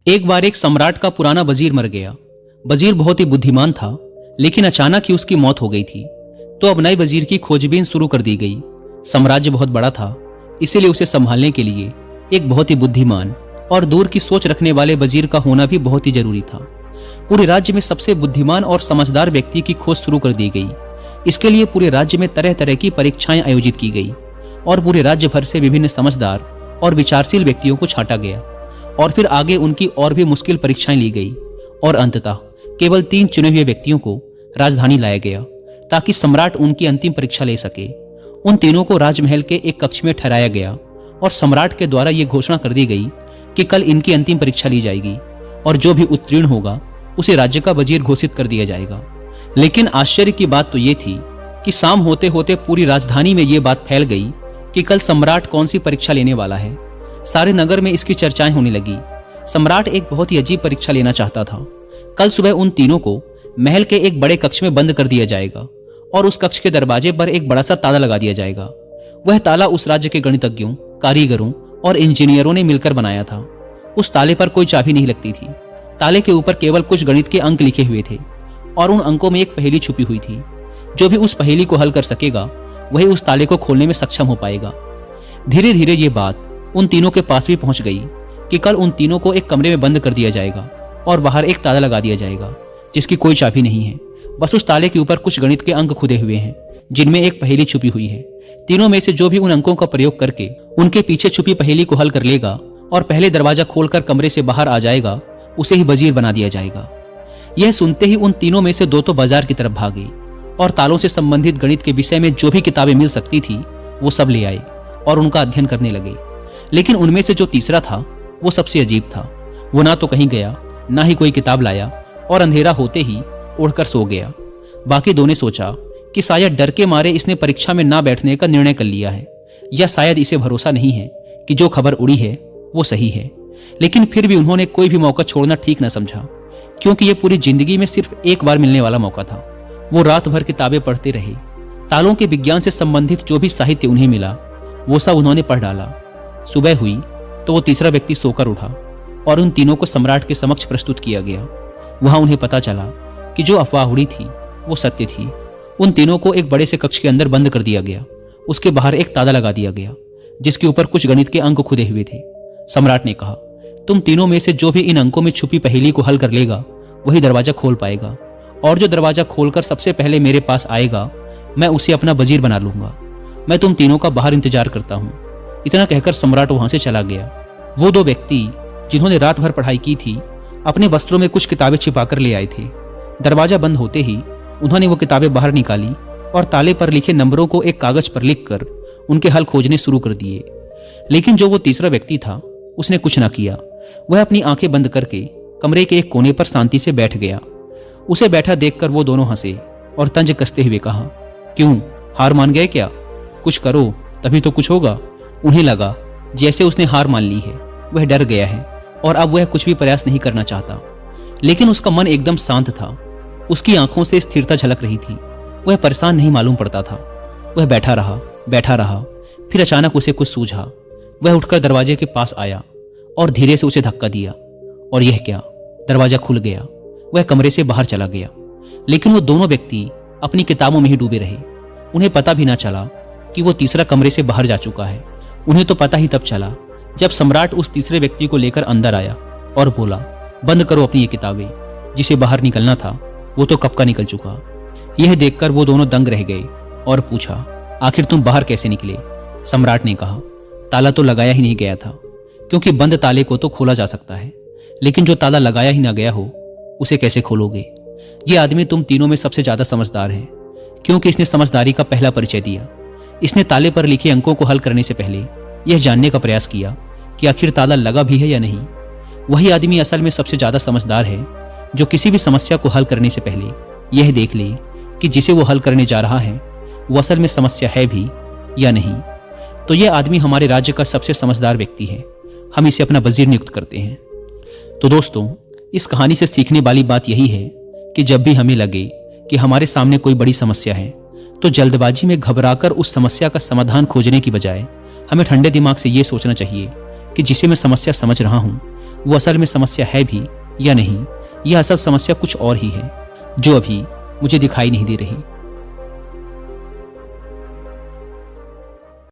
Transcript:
एक बार एक सम्राट का पुराना वजीर मर गया। वजीर बहुत ही बुद्धिमान था, लेकिन अचानक ही उसकी मौत हो गई थी। तो अब नए वजीर की खोजबीन शुरू कर दी गई। साम्राज्य बहुत बड़ा था, इसीलिए उसे संभालने के लिए एक बहुत ही बुद्धिमान और दूर की सोच रखने वाले वजीर का होना भी बहुत ही जरूरी था। पूरे राज्य में सबसे बुद्धिमान और समझदार व्यक्ति की खोज शुरू कर दी गई। इसके लिए पूरे राज्य में तरह तरह की परीक्षाएं आयोजित की गई और पूरे राज्य भर से विभिन्न समझदार और विचारशील व्यक्तियों को छांटा गया और फिर आगे उनकी और भी मुश्किल परीक्षाएं ली गई और अंततः केवल 3 चुने हुए व्यक्तियों को राजधानी लाया गया ताकि सम्राट उनकी अंतिम परीक्षा ले सके। उन तीनों को राजमहल के एक कक्ष में ठहराया गया और सम्राट के द्वारा यह घोषणा कर दी गई कि कल इनकी अंतिम परीक्षा ली जाएगी और जो भी उत्तीर्ण होगा उसे राज्य का वजीर घोषित कर दिया जाएगा। लेकिन आश्चर्य की बात तो ये थी कि शाम होते होते पूरी राजधानी में ये बात फैल गई कि कल सम्राट कौन सी परीक्षा लेने वाला है। सारे नगर में इसकी चर्चाएं होने लगी। सम्राट एक बहुत ही अजीब परीक्षा लेना चाहता था। कल सुबह उन तीनों को महल के एक बड़े कक्ष में बंद कर दिया जाएगा और उस कक्ष के दरवाजे पर एक बड़ा सा ताला लगा दिया जाएगा। वह ताला उस राज्य के गणितज्ञों, कारीगरों और इंजीनियरों ने मिलकर बनाया था। उस ताले पर कोई चाबी नहीं लगती थी। ताले के ऊपर केवल कुछ गणित के अंक लिखे हुए थे और उन अंकों में एक पहेली छुपी हुई थी। जो भी उस पहेली को हल कर सकेगा वही उस ताले को खोलने में सक्षम हो पाएगा। धीरे धीरे ये बात उन तीनों के पास भी पहुंच गई कि कल उन तीनों को एक कमरे में बंद कर दिया जाएगा और बाहर एक ताला लगा दिया जाएगा जिसकी कोई चाबी नहीं है। बस उस ताले के ऊपर कुछ गणित के अंक खुदे हुए हैं जिनमें एक पहेली छुपी हुई है। तीनों में से जो भी उन अंकों का प्रयोग करके उनके पीछे छुपी पहेली को हल कर लेगा और पहले दरवाजा खोलकर कमरे से बाहर आ जाएगा उसे ही वजीर बना दिया जाएगा। यह सुनते ही उन तीनों में से 2 तो बाजार की तरफ भागे और तालों से संबंधित गणित के विषय में जो भी किताबें मिल सकती थी वो सब ले आए और उनका अध्ययन करने लगे। लेकिन उनमें से जो तीसरा था वो सबसे अजीब था। वो ना तो कहीं गया, ना ही कोई किताब लाया और अंधेरा होते ही उड़कर सो गया। बाकी 2 ने सोचा कि शायद डर के मारे इसने परीक्षा में ना बैठने का निर्णय कर लिया है या शायद इसे भरोसा नहीं है कि जो खबर उड़ी है वो सही है। लेकिन फिर भी उन्होंने कोई भी मौका छोड़ना ठीक न समझा, क्योंकि ये पूरी जिंदगी में सिर्फ एक बार मिलने वाला मौका था। वो रात भर किताबें पढ़ते रहे। तालों के विज्ञान से संबंधित जो भी साहित्य उन्हें मिला वो सब उन्होंने पढ़ डाला। सुबह हुई तो वो तीसरा व्यक्ति सोकर उठा और उन तीनों को सम्राट के समक्ष प्रस्तुत किया गया। वहां उन्हें पता चला कि जो अफवाह उड़ी थी वो सत्य थी। उन तीनों को एक बड़े से कक्ष के अंदर बंद कर दिया गया। उसके बाहर एक ताला लगा दिया गया जिसके ऊपर कुछ गणित के अंक खुदे हुए थे। सम्राट ने कहा, तुम तीनों में से जो भी इन अंकों में छुपी पहेली को हल कर लेगा वही दरवाजा खोल पाएगा और जो दरवाजा खोलकर सबसे पहले मेरे पास आएगा मैं उसे अपना वजीर बना लूंगा। मैं तुम तीनों का बाहर इंतजार करता हूं। इतना कहकर सम्राट वहां से चला गया। वो 2 व्यक्ति जिन्होंने रात भर पढ़ाई की थी अपने वस्त्रों में कुछ किताबें छिपाकर ले आए थे। दरवाजा बंद होते ही उन्होंने वो किताबें बाहर निकाली और ताले पर लिखे नंबरों को एक कागज पर लिखकर उनके हल खोजने शुरू कर दिए। लेकिन जो वो तीसरा व्यक्ति था उसने कुछ ना किया। वह अपनी आंखें बंद करके कमरे के एक कोने पर शांति से बैठ गया। उसे बैठा देखकर वो दोनों हंसे और तंज कसते हुए कहा, क्यों, हार मान गए क्या? कुछ करो तभी तो कुछ होगा। उन्हें लगा जैसे उसने हार मान ली है। वह डर गया है और अब वह कुछ भी प्रयास नहीं करना चाहता। लेकिन उसका मन एकदम शांत था। उसकी आंखों से स्थिरता झलक रही थी। वह परेशान नहीं मालूम पड़ता था। वह बैठा रहा। फिर अचानक उसे कुछ सूझा। वह उठकर दरवाजे के पास आया और धीरे से उसे धक्का दिया और यह क्या, दरवाजा खुल गया। वह कमरे से बाहर चला गया। लेकिन वो दोनों व्यक्ति अपनी किताबों में ही डूबे रहे। उन्हें पता भी ना चला कि वो तीसरा कमरे से बाहर जा चुका है। उन्हें तो पता ही तब चला जब सम्राट उस तीसरे व्यक्ति को लेकर अंदर आया और बोला, बंद करो अपनी ये किताबें। जिसे बाहर निकलना था वो तो कब का निकल चुका। यह देखकर वो दोनों दंग रह गए और पूछा, आखिर तुम बाहर कैसे निकले? सम्राट ने कहा, ताला तो लगाया ही नहीं गया था, क्योंकि बंद ताले को तो खोला जा सकता है, लेकिन जो ताला लगाया ही ना गया हो उसे कैसे खोलोगे? ये आदमी तुम तीनों में सबसे ज्यादा समझदार है, क्योंकि इसने समझदारी का पहला परिचय दिया। इसने ताले पर लिखे अंकों को हल करने से पहले यह जानने का प्रयास किया कि आखिर ताला लगा भी है या नहीं। वही आदमी असल में सबसे ज्यादा समझदार है जो किसी भी समस्या को हल करने से पहले यह देख ले कि जिसे वो हल करने जा रहा है वो असल में समस्या है भी या नहीं। तो यह आदमी हमारे राज्य का सबसे समझदार व्यक्ति है। हम इसे अपना वजीर नियुक्त करते हैं। तो दोस्तों, इस कहानी से सीखने वाली बात यही है कि जब भी हमें लगे कि हमारे सामने कोई बड़ी समस्या है तो जल्दबाजी में घबराकर उस समस्या का समाधान खोजने की बजाय हमें ठंडे दिमाग से ये सोचना चाहिए कि जिसे मैं समस्या समझ रहा हूँ वो असल में समस्या है भी या नहीं, यह असल समस्या कुछ और ही है जो अभी मुझे दिखाई नहीं दे रही।